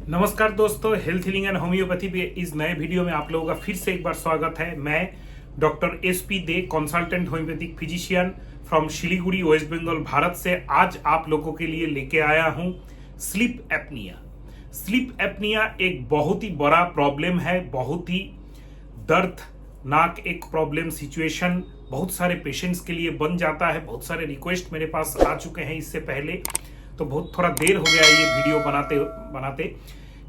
नमस्कार दोस्तों, health healing and homeopathy पे इस नए वीडियो में आप लोगों का फिर से एक बार स्वागत है। मैं doctor SP De, consultant homeopathic physician from Siliguri, West Bengal, Bharat से आज आप लोगों के लिए लेके आया हूं स्लीप एपनिया। स्लीप एपनिया एक बहुत ही बड़ा प्रॉब्लम है, बहुत ही दर्दनाक एक प्रॉब्लम सिचुएशन बहुत सारे पेशेंट्स के लिए बन जाता है। बहुत सारे रिक्वेस्ट मेरे पास आ चुके हैं इससे पहले, तो बहुत थोड़ा देर हो गया ये वीडियो बनाते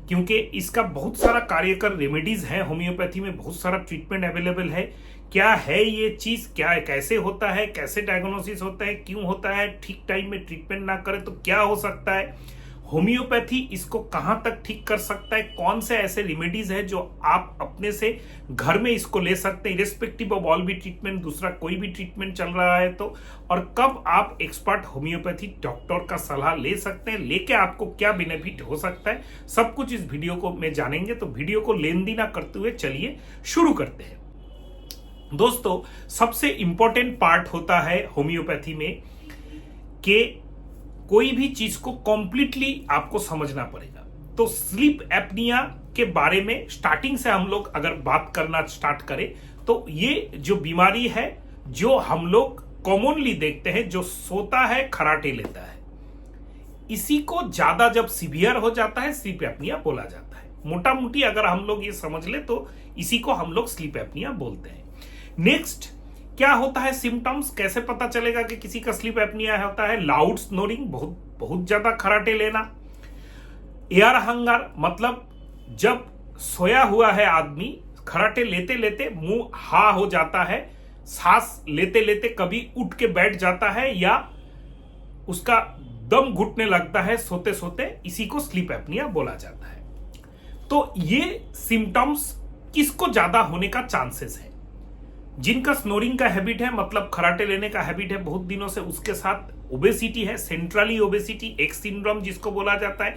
क्योंकि इसका बहुत सारा कार्यकर रेमेडीज है। होम्योपैथी में बहुत सारा ट्रीटमेंट अवेलेबल है। क्या है ये चीज, क्या है, कैसे होता है, कैसे डायग्नोसिस होता है, क्यों होता है, ठीक टाइम में ट्रीटमेंट ना करे तो क्या हो सकता है, होम्योपैथी इसको कहां तक ठीक कर सकता है, कौन से ऐसे रेमेडीज है जो आप अपने से घर में इसको ले सकते हैं इरेस्पेक्टिव ऑफ ऑल भी ट्रीटमेंट, दूसरा कोई भी ट्रीटमेंट चल रहा है तो, और कब आप एक्सपर्ट होम्योपैथी डॉक्टर का सलाह ले सकते हैं, लेके आपको क्या बेनिफिट हो सकता है, सब कुछ इस वीडियो को में जानेंगे। तो वीडियो को लेंदी ना करते हुए चलिए शुरू करते हैं। दोस्तों, सबसे इंपॉर्टेंट पार्ट होता है होम्योपैथी में कि कोई भी चीज को कंप्लीटली आपको समझना पड़ेगा। तो स्लीप एपनिया के बारे में स्टार्टिंग से हम लोग अगर बात करना स्टार्ट करें तो ये जो बीमारी है जो हम लोग कॉमनली देखते हैं, जो सोता है खराटे लेता है, इसी को ज्यादा जब सीवियर हो जाता है स्लीप एपनिया बोला जाता है। मोटा मोटी अगर हम लोग ये समझ ले तो इसी को हम लोग स्लीप एपनिया बोलते हैं। नेक्स्ट क्या होता है, सिम्टम्स कैसे पता चलेगा कि किसी का स्लीप एपनिया होता है? लाउड स्नोरिंग, बहुत ज्यादा खराटे लेना, एयर हंगर, मतलब जब सोया हुआ है आदमी, खराटे लेते लेते मुंह हा हो जाता है, सांस लेते लेते कभी उठ के बैठ जाता है या उसका दम घुटने लगता है सोते सोते, इसी को स्लीप एपनिया बोला जाता है। तो ये सिम्टम्स किसको ज्यादा होने का चांसेस है? जिनका स्नोरिंग का हैबिट है, मतलब खराटे लेने का हैबिट है बहुत दिनों से, उसके साथ ओबेसिटी है, सेंट्रली ओबेसिटी, एक्स सिंड्रोम जिसको बोला जाता है,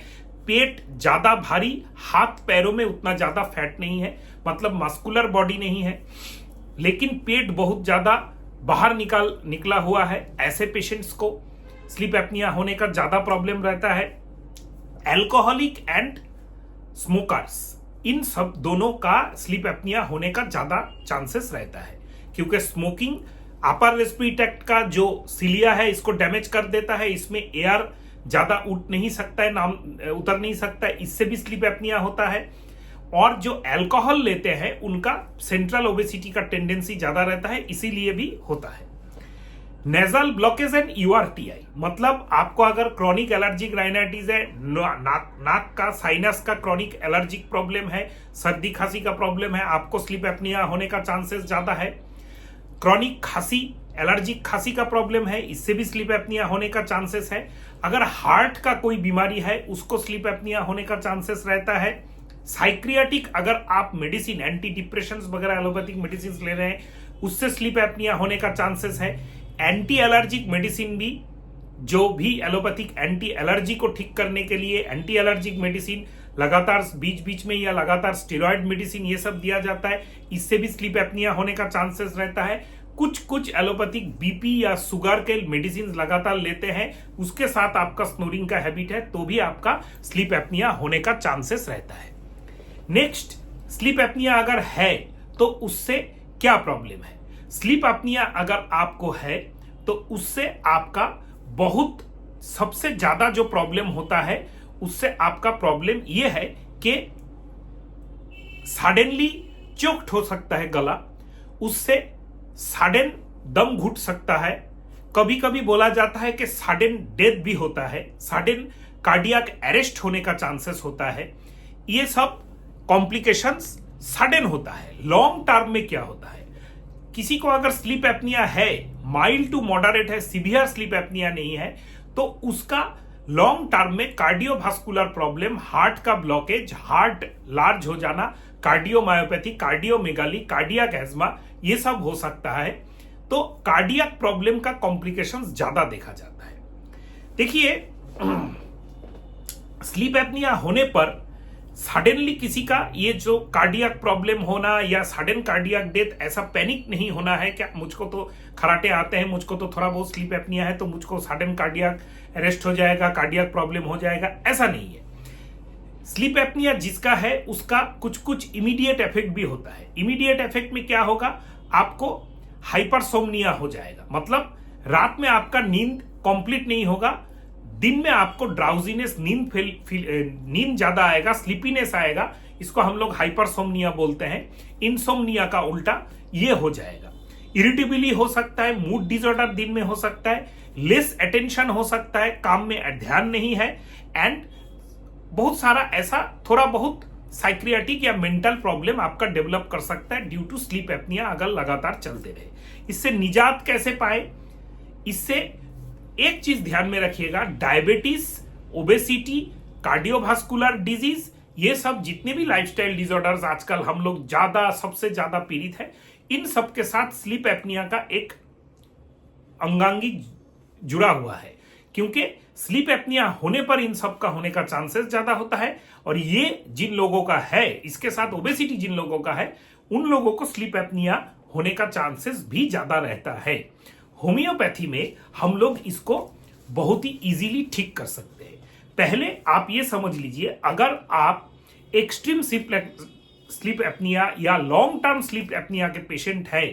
पेट ज्यादा भारी, हाथ पैरों में उतना ज्यादा फैट नहीं है, मतलब मस्कुलर बॉडी नहीं है, लेकिन पेट बहुत ज्यादा बाहर निकला हुआ है, ऐसे पेशेंट्स को स्लीप एपनिया होने का ज्यादा प्रॉब्लम रहता है। एल्कोहलिक एंड स्मोकर्स, इन सब दोनों का स्लीप एपनिया होने का ज्यादा चांसेस रहता है, क्योंकि स्मोकिंग अपर रेस्पिरेटरी ट्रैक्ट का जो सिलिया है इसको डैमेज कर देता है, इसमें एयर ज्यादा उठ नहीं सकता है, उतर नहीं सकता है, इससे भी स्लीप एपनिया होता है। और जो अल्कोहल लेते हैं उनका सेंट्रल ओबेसिटी का टेंडेंसी ज्यादा रहता है, इसीलिए भी होता है। नेजल ब्लॉकेज एंड यूआरटीआई, मतलब आपको अगर क्रॉनिक एलर्जिक राइनाइटिस है, नाक का साइनस का क्रॉनिक एलर्जिक प्रॉब्लम है, सर्दी खांसी का प्रॉब्लम है, आपको स्लीप एपनिया होने का चांसेस ज्यादा है। क्रॉनिक खांसी, एलर्जिक खांसी का प्रॉब्लम है, इससे भी स्लीप एपनिया होने का चांसेस है। अगर हार्ट का कोई बीमारी है उसको स्लीप एपनिया होने का चांसेस रहता है। साइक्रियाटिक, अगर आप मेडिसिन, एंटी डिप्रेशन वगैरह एलोपैथिक मेडिसिन ले रहे हैं, उससे स्लीप एपनिया होने का चांसेस है। एंटी एलर्जिक मेडिसिन भी, जो भी एलोपैथिक एंटी एलर्जी को ठीक करने के लिए एंटी एलर्जिक मेडिसिन लगातार बीच बीच में या लगातार स्टेरॉइड मेडिसिन ये सब दिया जाता है, इससे भी स्लीप एपनिया होने का चांसेस रहता है। कुछ एलोपैथिक बीपी या शुगर के मेडिसिन लगातार लेते हैं, उसके साथ आपका स्नोरिंग का हैबिट है, तो भी आपका स्लीप एपनिया होने का चांसेस रहता है। नेक्स्ट, स्लीप एपनिया अगर है तो उससे क्या प्रॉब्लम है? स्लीप एपनिया अगर आपको है तो उससे आपका बहुत सबसे ज्यादा जो प्रॉब्लम होता है, उससे आपका प्रॉब्लम यह है कि सडनली चोक्ड हो सकता है गला, उससे सडन दम घुट सकता है, कभी कभी बोला जाता है कि सडन डेथ भी होता है, सडन कार्डियक अरेस्ट होने का चांसेस होता है। ये सब कॉम्प्लिकेशंस सडन होता है। लॉन्ग टर्म में क्या होता है, किसी को अगर स्लीप एपनिया है, माइल्ड टू मॉडरेट है, सीवियर स्लीप एपनिया नहीं है, तो उसका लॉन्ग टर्म में कार्डियोवास्कुलर प्रॉब्लम, हार्ट का ब्लॉकेज, हार्ट लार्ज हो जाना, कार्डियोमायोपैथी, कार्डियोमेगाली, कार्डियक एज्मा, ये सब हो सकता है। तो कार्डियक प्रॉब्लम का कॉम्प्लिकेशंस ज्यादा देखा जाता है। देखिए, स्लीप एपनिया होने पर सडनली किसी का ये जो कार्डियक प्रॉब्लम होना या सडन कार्डियक डेथ, ऐसा पैनिक नहीं होना है क्या मुझको तो खराटे आते हैं, मुझको तो थोड़ा बहुत स्लीप एपनिया है तो मुझको सडन कार्डियक अरेस्ट हो जाएगा, कार्डियक प्रॉब्लम हो जाएगा, ऐसा नहीं है। स्लीप एपनिया जिसका है उसका कुछ कुछ इमीडिएट इफेक्ट भी होता है। इमीडिएट इफेक्ट में क्या होगा, आपको हाइपरसोमनिया हो जाएगा, मतलब रात में आपका नींद कंप्लीट नहीं होगा, दिन में आपको ड्राउजीनेस, नींद ज्यादा आएगा, स्लीपीनेस आएगा। इसको हम लोग हाइपरसोमनिया बोलते हैं। इंसोमनिया का उल्टा ये हो जाएगा। इरिटेबिलिटी हो सकता है, मूड डिसऑर्डर दिन में हो सकता है, लेस अटेंशन हो सकता है, काम में ध्यान नहीं है, एंड बहुत सारा ऐसा थोड़ा बहुत साइक्रियाटिक या मेंटल प्रॉब्लम आपका डेवलप कर सकता है ड्यू टू स्लीप एपनिया अगर लगातार चलते रहे। इससे निजात कैसे पाए, इससे एक चीज ध्यान में रखिएगा, डायबिटीज, ओबेसिटी, कार्डियोवास्कुलर डिजीज, ये सब जितने भी लाइफस्टाइल डिसऑर्डर्स आजकल हम लोग सबसे ज्यादा पीड़ित है, इन सब के साथ स्लीप एपनिया का एक अंगांगी जुड़ा हुआ है। क्योंकि स्लीप एपनिया होने पर इन सब का होने का चांसेस ज्यादा होता है, और ये जिन लोगों का है, इसके साथ ओबेसिटी जिन लोगों का है, उन लोगों को स्लीप एपनिया होने का चांसेस भी ज्यादा रहता है। होम्योपैथी में हम लोग इसको बहुत ही इजीली ठीक कर सकते हैं। पहले आप ये समझ लीजिए, अगर आप एक्सट्रीम स्लीप एपनिया या लॉन्ग टर्म स्लीप एपनिया के पेशेंट है,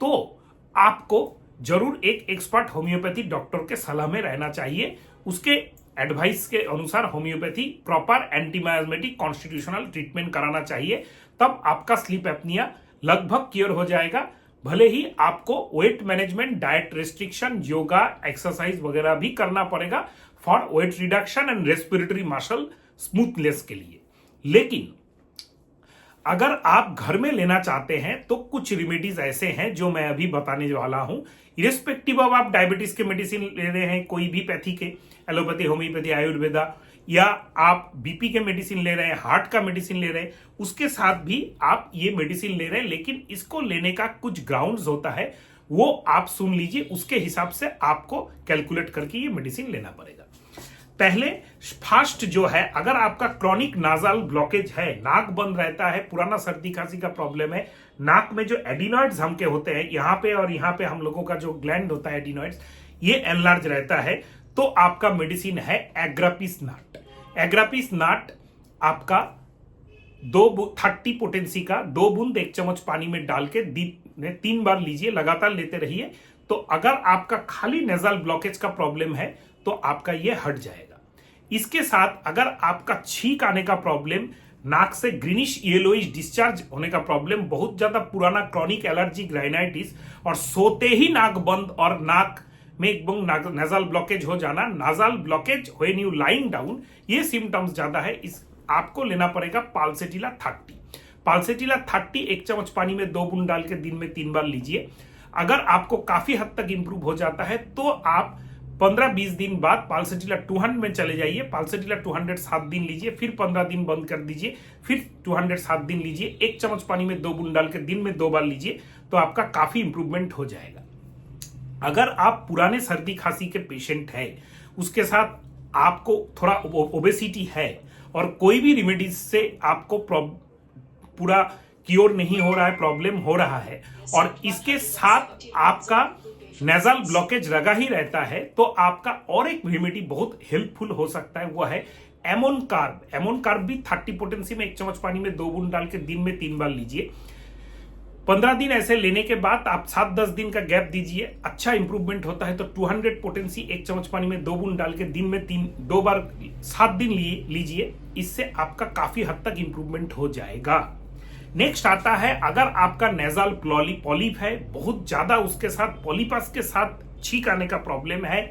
तो आपको जरूर एक एक्सपर्ट होम्योपैथी डॉक्टर के सलाह में रहना चाहिए। उसके एडवाइस के अनुसार होम्योपैथी प्रॉपर एंटीमायस्मेटिक कॉन्स्टिट्यूशनल ट्रीटमेंट कराना चाहिए, तब आपका स्लीप एपनिया लगभग क्योर हो जाएगा। भले ही आपको weight management, diet restriction, yoga, exercise वगैरह भी करना पड़ेगा for weight reduction and respiratory muscle smoothness के लिए। लेकिन अगर आप घर में लेना चाहते हैं तो कुछ रेमेडीज ऐसे हैं जो मैं अभी बताने वाला हूं। इरेस्पेक्टिव ऑफ आप डायबिटीज के मेडिसिन ले रहे हैं, कोई भी पैथी के, एलोपैथी, होम्योपैथी, आयुर्वेदा, या आप बीपी के मेडिसिन ले रहे हैं, हार्ट का मेडिसिन ले रहे हैं, उसके साथ भी आप ये मेडिसिन ले रहे हैं, लेकिन इसको लेने का कुछ ग्राउंड्स होता है, वो आप सुन लीजिए, उसके हिसाब से आपको कैलकुलेट करके ये मेडिसिन लेना पड़ेगा। पहले फास्ट जो है, अगर आपका क्रॉनिक नाजल ब्लॉकेज है, नाक बंद रहता है, पुराना सर्दी खांसी का प्रॉब्लम है, नाक में जो एडिनॉइड्स हमके होते हैं, यहाँ पे और यहाँ पे हम लोगों का जो ग्लैंड होता है एडिनॉइड्स, ये एनलार्ज रहता है, तो आपका मेडिसिन है एग्रापिस नाट। एग्रापिस नाट आपका 30 पोटेंसी का 2 बूंद 1 चम्मच पानी में डाल के दिन में 3 बार लीजिए, लगातार लेते रहिए। तो अगर आपका खाली नेजल ब्लॉकेज का प्रॉब्लम है तो आपका ये हट जाएगा। इसके साथ अगर आपका छींक आने का प्रॉब्लम, नाक से ग्रीनिश येलोइश डिस्चार्ज होने का प्रॉब्लम, बहुत ज्यादा पुराना क्रॉनिक एलर्जिक राइनाइटिस, और सोते ही नाक बंद और नाक में एकदम नेजल ब्लॉकेज हो जाना, nasal blockage when you lying down, ये सिम्टम्स ज्यादा है, इस आपको लेना पड़ेगा पाल्सेटिला 30। पाल्सेटिला 30 1 चम्मच पानी में 2 बूंद डाल के दिन में 3 बार लीजिए। अगर आपको काफी हद तक इंप्रूव हो जाता है तो आप 15-20 दिन बाद पाल्सेटिला 200 में चले जाइए। पाल्सेटिला 200 7 दिन लीजिए, फिर 15 दिन बंद कर दीजिए, फिर 200 7 दिन लीजिए, 1 चम्मच पानी में 2 बूंद डाल के दिन में 2 बार लीजिए, तो आपका काफी इंप्रूवमेंट हो जाएगा। अगर आप पुराने सर्दी खांसी के पेशेंट है, उसके साथ आपको थोड़ा ओबेसिटी है और कोई भी रेमेडीज से आपको पूरा क्योर नहीं हो रहा है, प्रॉब्लम हो रहा है, और इसके साथ आपका नेजल ब्लॉकेज लगा ही रहता है, तो आपका और एक रेमेडी बहुत हेल्पफुल हो सकता है, वो है एमोन कार्ब। एमोन कार्ब भी 30 पोटेंसी में 1 चम्मच पानी में 2 बूंद डाल के दिन में 3 बार लीजिए। 15 दिन ऐसे लेने के बाद आप 7-10 दिन का गैप दीजिए, अच्छा इंप्रूवमेंट होता है तो 200 पोटेंसी 1 चम्मच पानी में 2 बूंद डाल के दिन में 2 बार 7 दिन लीजिए। इससे आपका काफी हद तक इंप्रूवमेंट हो जाएगा। नेक्स्ट आता है, अगर आपका नेजल पॉलिप है बहुत ज्यादा, उसके साथ पॉलिपस के साथ छींक आने का प्रॉब्लम है,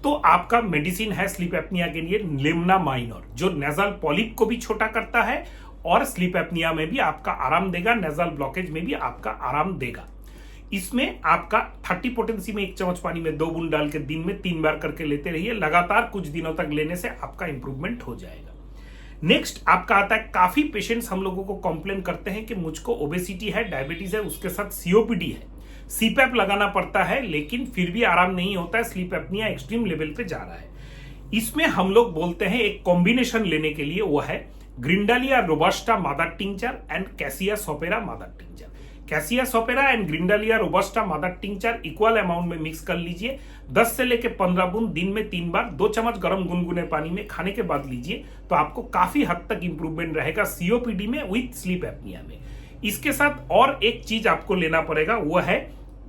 तो आपका मेडिसिन है स्लीप एपनिया के लिए लिम्ना माइनर, जो नेजल पॉलिप को भी छोटा करता है और स्लीप एपनिया में भी आपका आराम देगा, नेजल ब्लॉकेज में भी आपका आराम देगा। इसमें आपका 30 पोटेंसी में 1 चम्मच पानी में 2 बूंद डाल के दिन में 3 बार करके लेते रहिए। लगातार कुछ दिनों तक लेने से आपका इंप्रूवमेंट हो जाएगा। नेक्स्ट आपका आता है, काफी पेशेंट्स हम लोगों को कंप्लेन करते हैं कि मुझको ओबेसिटी है, डायबिटीज है, उसके साथ सीओपीडी है, सीपैप लगाना पड़ता है लेकिन फिर भी आराम नहीं होता है, स्लीप एपनिया एक्सट्रीम लेवल पे जा रहा है। इसमें हम लोग बोलते हैं एक कॉम्बिनेशन लेने के लिए, वो है grindelia robusta mother tincture and cassia sophera mother tincture. Cassia sophera and grindelia robusta mother tincture equal amount में मिक्स कर लीजिए। 10 से लेकर 15 बूंद दिन में 3 बार 2 चम्मच गर्म गुनगुने पानी में खाने के बाद लीजिए तो आपको काफी हद तक इंप्रूवमेंट रहेगा सीओपीडी में विथ स्लीप एपनिया में। इसके साथ और एक चीज आपको लेना पड़ेगा, वो है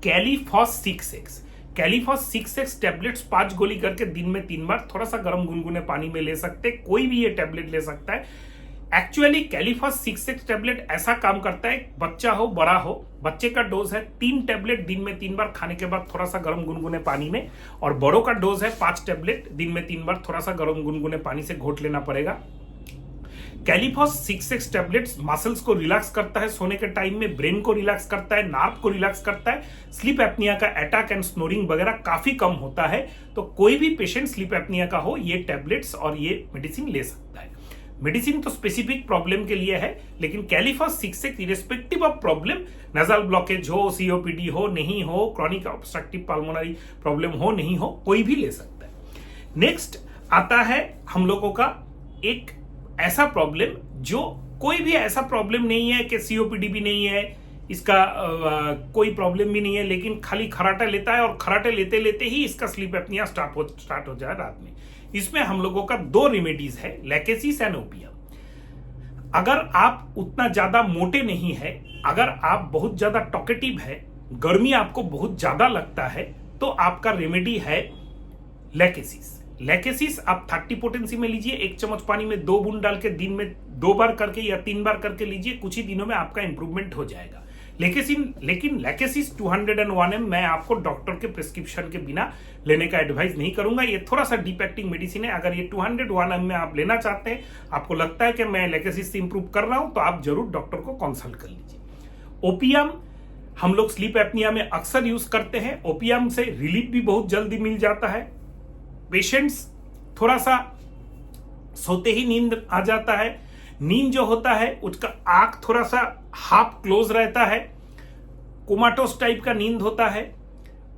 कैलीफॉस 6X। कैलीफॉस 6X टैबलेट्स 5 गोली करके दिन में 3 बार थोड़ा सा गर्म गुनगुने पानी में ले सकते, कोई भी ये टैबलेट ले सकता है। एक्चुअली कैलीफॉस 6X टैबलेट ऐसा काम करता है, बच्चा हो बड़ा हो, बच्चे का डोज है 3 टैबलेट दिन में 3 बार खाने के बाद थोड़ा सा गर्म गुनगुने पानी में, और बड़ों का डोज है 5 टैबलेट दिन में 3 बार थोड़ा सा गर्म गुनगुने पानी से घोट लेना पड़ेगा। कैलीफॉस 6X टैबलेट्स मसल्स को रिलैक्स करता है सोने के टाइम में, ब्रेन को रिलैक्स करता है, नर्व को रिलैक्स करता है, स्लीप एपनिया का अटैक एंड स्नोरिंग वगैरह काफी कम होता है। तो कोई भी पेशेंट स्लीप एपनिया का हो ये टैबलेट्स और ये मेडिसिन ले सकता है। मेडिसिन तो स्पेसिफिक प्रॉब्लम के लिए है, लेकिन कैलीफॉस 6X irrespective of problem, nasal blockage हो, सीओपीडी हो नहीं हो, क्रॉनिक ऑब्स्ट्रक्टिव पल्मोनरी प्रॉब्लम हो नहीं हो, कोई भी ले सकता है। नेक्स्ट आता है हम लोगों का एक ऐसा प्रॉब्लम जो कोई भी ऐसा प्रॉब्लम नहीं है कि सीओपीडी भी नहीं है, इसका कोई प्रॉब्लम भी नहीं है, लेकिन खाली खराटा लेता है और खराटे लेते लेते ही इसका स्लीप एपनिया स्टार्ट हो जाए रात में। इसमें हम लोगों का 2 रेमेडीज है, लैकेसिस एंड ओपियम। अगर आप उतना ज्यादा मोटे नहीं है, अगर आप बहुत ज्यादा टॉकेटिव है, गर्मी आपको बहुत ज्यादा लगता है, तो आपका रेमेडी है लैकेसिस। लैकेसिस आप 30 पोटेंसी में लीजिए, 1 चम्मच पानी में 2 बूंद डाल के दिन में 2 बार करके या 3 बार करके लीजिए, कुछ ही दिनों में आपका इंप्रूवमेंट हो जाएगा। लेकिन लैकेसिस 201 मैं आपको डॉक्टर के प्रिस्क्रिप्शन के बिना लेने का एडवाइस नहीं करूंगा। ये थोड़ा सा डीप एक्टिंग मेडिसिन है। अगर ये 201 में आप लेना चाहते हैं, आपको लगता है कि मैं लैकेसिस से इंप्रूव कर रहा हूं, तो आप जरूर डॉक्टर को कंसल्ट कर लीजिए। ओपियम हम लोग स्लीप एपनिया में अक्सर यूज करते हैं। ओपियम से रिलीफ भी बहुत जल्दी मिल जाता है। पेशेंट्स थोड़ा सा सोते ही नींद आ जाता है। नींद जो होता है उसका आंख थोड़ा सा हाफ क्लोज रहता है, कोमाटोस टाइप का नींद होता है,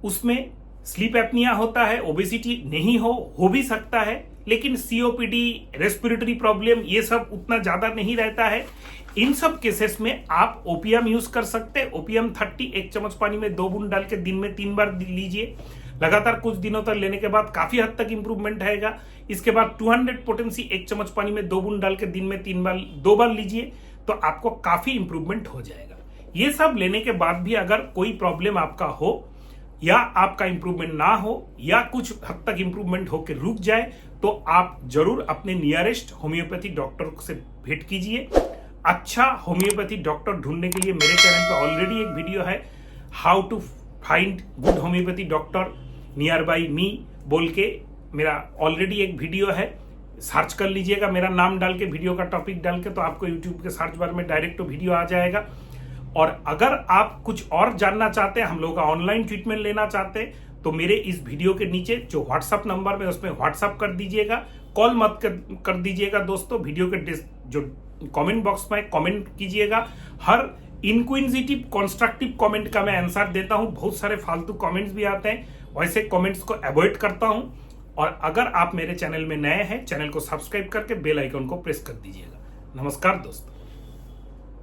उसमें स्लीप एपनिया होता है। ओबेसिटी नहीं हो भी सकता है, लेकिन सीओपीडी, रेस्पिरेटरी प्रॉब्लम ये सब उतना ज्यादा नहीं रहता है। इन सब केसेस में आप ओपियम यूज कर सकते हैं। ओपियम 30 1 चम्मच पानी में 2 बूंद डाल के दिन में 3 बार लीजिए। लगातार कुछ दिनों तक लेने के बाद काफी हद तक इंप्रूवमेंट आएगा। इसके बाद 200 पोटेंसी 1 चम्मच पानी में 2 बूंद डाल के दिन में 2 बार लीजिए, तो आपको काफी इंप्रूवमेंट हो जाएगा। ये सब लेने के बाद भी अगर कोई प्रॉब्लम आपका हो, या आपका इंप्रूवमेंट ना हो, या कुछ हद तक इंप्रूवमेंट होकर रुक जाए, तो आप जरूर अपने नियरेस्ट होम्योपैथी डॉक्टर से भेंट कीजिए। अच्छा होम्योपैथी डॉक्टर ढूंढने के लिए मेरे चैनल पर ऑलरेडी एक वीडियो है, how to find good homeopathy doctor nearby me बोल के मेरा ऑलरेडी एक वीडियो है। सर्च कर लीजिएगा मेरा नाम डाल के, वीडियो का टॉपिक डाल के, तो आपको यूट्यूब के सर्च बार में डायरेक्ट वीडियो आ जाएगा। और अगर आप कुछ और जानना चाहते हैं, हम लोग का ऑनलाइन ट्रीटमेंट लेना चाहते हैं, तो मेरे इस वीडियो के नीचे जो व्हाट्सअप नंबर में उसमें व्हाट्सअप कर दीजिएगा, कॉल मत कर दीजिएगा दोस्तों। वीडियो के जो कमेंट बॉक्स में कमेंट कीजिएगा। हर इनक्विजिटिव कंस्ट्रक्टिव कमेंट का मैं आंसर देता हूं। बहुत सारे फालतू कमेंट्स भी आते हैं, वैसे कमेंट्स को अवॉइड करता हूं। और अगर आप मेरे चैनल में नए हैं, चैनल को सब्सक्राइब करके बेल आइकन को प्रेस कर दीजिएगा। नमस्कार दोस्तों।